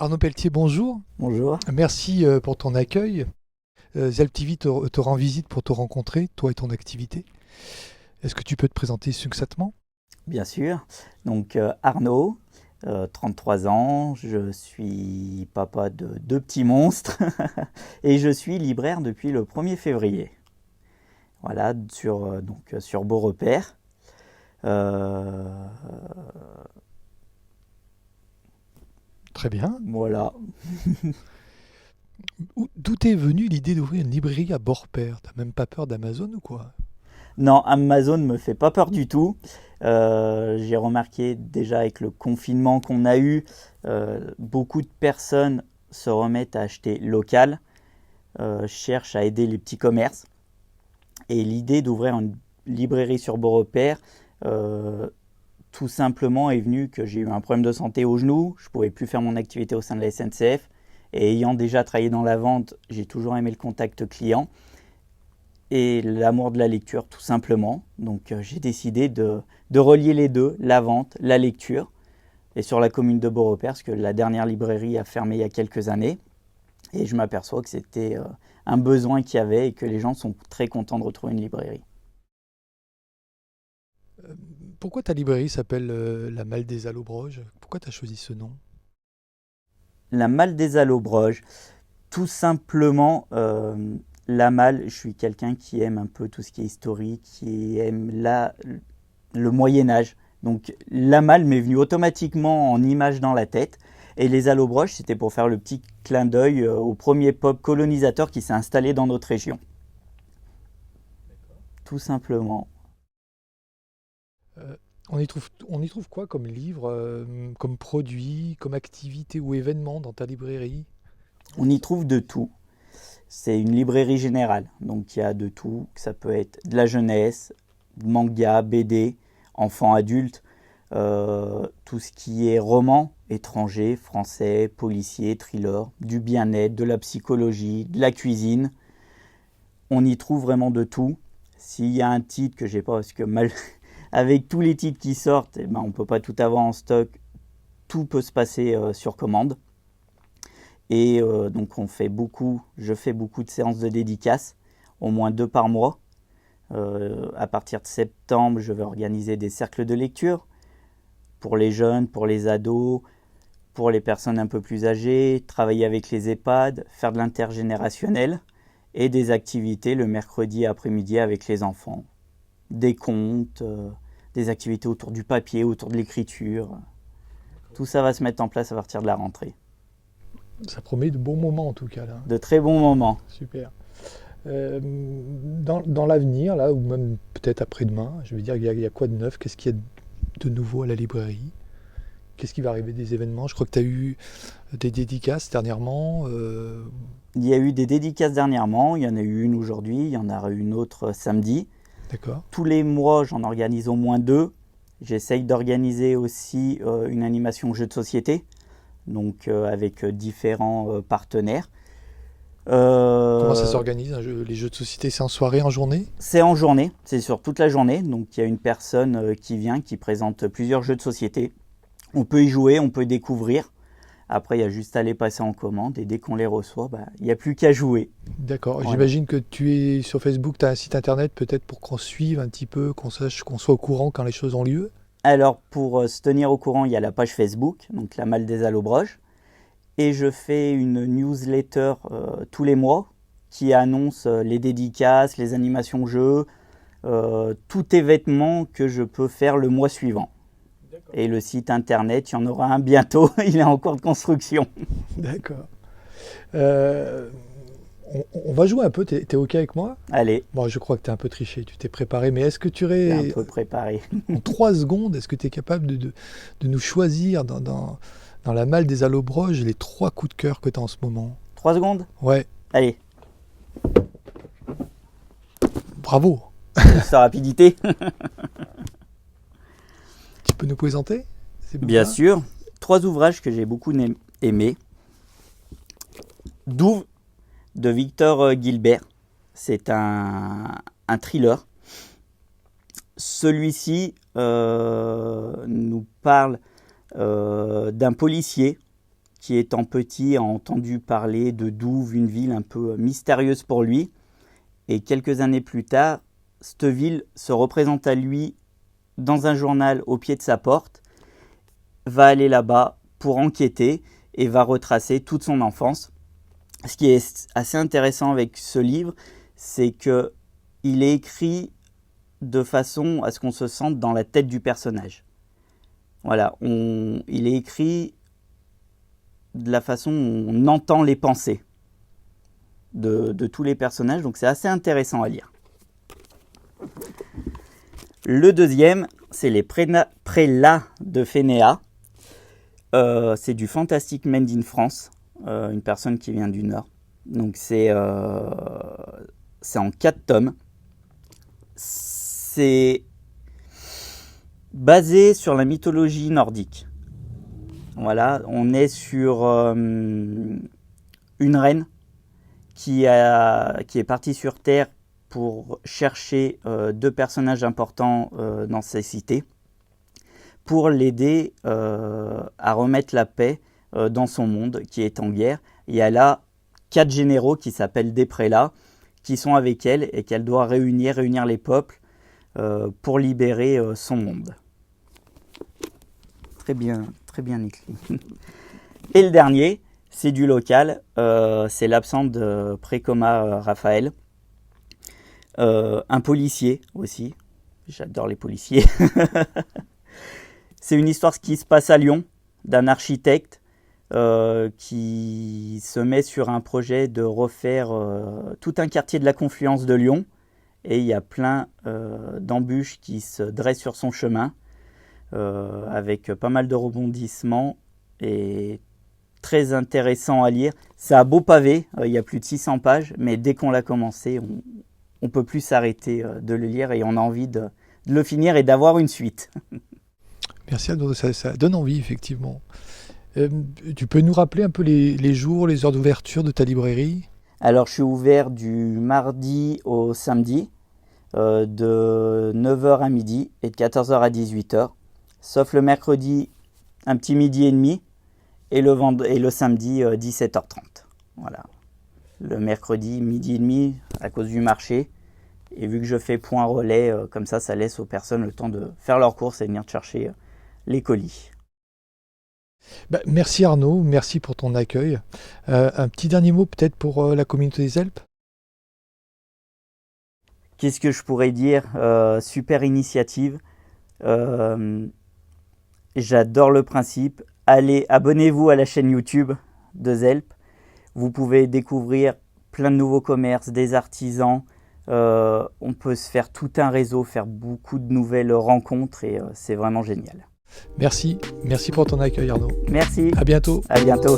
Arnaud Pelletier, bonjour. Bonjour. Merci pour ton accueil. Zell TV te rend visite pour te rencontrer, toi et ton activité. Est-ce que tu peux te présenter succinctement? Bien sûr. Donc Arnaud, 33 ans, je suis papa de deux petits monstres et je suis libraire depuis le 1er février. Voilà, sur Beaurepaire. Euh, Très bien. voilà. D'où t'es venue l'idée d'ouvrir une librairie à Beaurepaire? T'as même pas peur d'Amazon ou quoi? Non, Amazon me fait pas peur du tout. J'ai remarqué déjà avec le confinement qu'on a eu, beaucoup de personnes se remettent à acheter local, cherchent à aider les petits commerces. Et l'idée d'ouvrir une librairie sur Beaurepaire, euh, tout simplement est venue que j'ai eu un problème de santé au genou, je ne pouvais plus faire mon activité au sein de la SNCF. Et ayant déjà travaillé dans la vente, j'ai toujours aimé le contact client et l'amour de la lecture tout simplement. Donc j'ai décidé de relier les deux, la vente, la lecture. Et sur la commune de Beaurepaire, parce que la dernière librairie a fermé il y a quelques années. Et je m'aperçois que c'était un besoin qu'il y avait et que les gens sont très contents de retrouver une librairie. Euh, Pourquoi ta librairie s'appelle La Malle des Allobroges? Pourquoi t'as choisi ce nom? La malle des allobroges, tout simplement, la malle, je suis quelqu'un qui aime un peu tout ce qui est historique, qui aime le Moyen-Âge. Donc la malle m'est venue automatiquement en image dans la tête. Et les allobroges, c'était pour faire le petit clin d'œil au premier peuple colonisateur qui s'est installé dans notre région. Tout simplement. Euh, on y trouve quoi comme livre, comme produit, comme activité ou événement dans ta librairie? On y trouve de tout. C'est une librairie générale, donc il y a de tout. Ça peut être de la jeunesse, manga, BD, enfants, adultes, tout ce qui est roman, étranger, français, policier, thriller, du bien-être, de la psychologie, de la cuisine. On y trouve vraiment de tout. S'il y a un titre que j'ai pas, parce que avec tous les titres qui sortent, eh ben, on ne peut pas tout avoir en stock, tout peut se passer sur commande. Et donc je fais beaucoup de séances de dédicaces, au moins 2 par mois. À partir de septembre, je vais organiser des cercles de lecture pour les jeunes, pour les ados, pour les personnes un peu plus âgées, travailler avec les EHPAD, faire de l'intergénérationnel et des activités le mercredi après-midi avec les enfants. Des contes, des activités autour du papier, autour de l'écriture. Tout ça va se mettre en place à partir de la rentrée. Ça promet de bons moments en tout cas là. De très bons moments. Super. Dans l'avenir, là, ou même peut-être après-demain, je veux dire, il y a quoi de neuf? Qu'est-ce qu'il y a de nouveau à la librairie? Qu'est-ce qui va arriver des événements? Je crois que tu as eu des dédicaces dernièrement. Il y a eu des dédicaces dernièrement, il y en a eu une aujourd'hui, il y en aura une autre samedi. D'accord. Tous les mois, j'en organise au moins 2. J'essaye d'organiser aussi une animation jeu de société, donc avec différents partenaires. Comment ça Euh, s'organise les jeux de société, c'est en soirée, en journée? c'est en journée, c'est sur toute la journée. Donc il y a une personne qui vient, qui présente plusieurs jeux de société. On peut y jouer, on peut découvrir. Après, il y a juste à les passer en commande et dès qu'on les reçoit, il n'y a plus qu'à jouer. D'accord. Voilà. J'imagine que tu es sur Facebook, tu as un site internet peut-être pour qu'on suive un petit peu, qu'on sache, qu'on soit au courant quand les choses ont lieu. Alors, pour se tenir au courant, il y a la page Facebook, donc la Malle des Allobroges. Et je fais une newsletter tous les mois qui annonce les dédicaces, les animations jeux, tout événement que je peux faire le mois suivant. Et le site internet, il y en aura un bientôt, il est en cours de construction. D'accord. Euh, on va jouer un peu, t'es OK avec moi? Allez, Bon, je crois que tu es un peu triché, tu t'es préparé, mais est-ce que tu c'est un aurais, peu préparé. en 3 secondes, est-ce que tu es capable de nous choisir dans la malle des allobroges les 3 coups de cœur que tu as en ce moment? 3 secondes. Ouais, Allez, bravo. sa rapidité. Tu peux nous présenter ces Bien bouquins? sûr, 3 ouvrages que j'ai beaucoup aimés. Douve de Victor Gilbert. C'est un thriller. Celui-ci nous parle d'un policier qui étant petit a entendu parler de Douve, une ville un peu mystérieuse pour lui. Et quelques années plus tard, cette ville se représente à lui dans un journal au pied de sa porte, va aller là-bas pour enquêter et va retracer toute son enfance. Ce qui est assez intéressant avec ce livre, c'est qu'il est écrit de façon à ce qu'on se sente dans la tête du personnage. Voilà, il est écrit de la façon où on entend les pensées de tous les personnages, donc c'est assez intéressant à lire. Le deuxième, c'est les Prélats de Fénéa. C'est du Fantastic Made in France, une personne qui vient du Nord. Donc c'est en 4 tomes. C'est basé sur la mythologie nordique. Voilà, on est sur une reine qui est partie sur Terre pour chercher 2 personnages importants dans ces cités, pour l'aider à remettre la paix dans son monde qui est en guerre. Et elle a 4 généraux qui s'appellent des prélats, qui sont avec elle et qu'elle doit réunir les peuples pour libérer son monde. Très bien écrit. Et le dernier, c'est du local, c'est l'absente de Précoma Raphaël. Un policier aussi, j'adore les policiers. C'est une histoire qui se passe à Lyon, d'un architecte qui se met sur un projet de refaire tout un quartier de la confluence de Lyon. Et il y a plein d'embûches qui se dressent sur son chemin, avec pas mal de rebondissements et très intéressant à lire. C'est un beau pavé, il y a plus de 600 pages, mais dès qu'on l'a commencé, on ne peut plus s'arrêter de le lire et on a envie de le finir et d'avoir une suite. Merci Arnaud, ça donne envie effectivement. Tu peux nous rappeler un peu les jours, les heures d'ouverture de ta librairie ? Alors je suis ouvert du mardi au samedi, de 9h à midi et de 14h à 18h, sauf le mercredi un petit midi et demi et le samedi 17h30. Voilà. Le mercredi midi et demi à cause du marché, et vu que je fais point relais, comme ça laisse aux personnes le temps de faire leurs courses et venir chercher les colis. Merci Arnaud, merci pour ton accueil. Un petit dernier mot peut-être pour la communauté des Alpes ? Qu'est-ce que je pourrais dire ? Super initiative. J'adore le principe. Allez, abonnez-vous à la chaîne YouTube de Zelp. Vous pouvez découvrir plein de nouveaux commerces, des artisans. On peut se faire tout un réseau, faire beaucoup de nouvelles rencontres et c'est vraiment génial. Merci pour ton accueil Arnaud. Merci. À bientôt. À bientôt.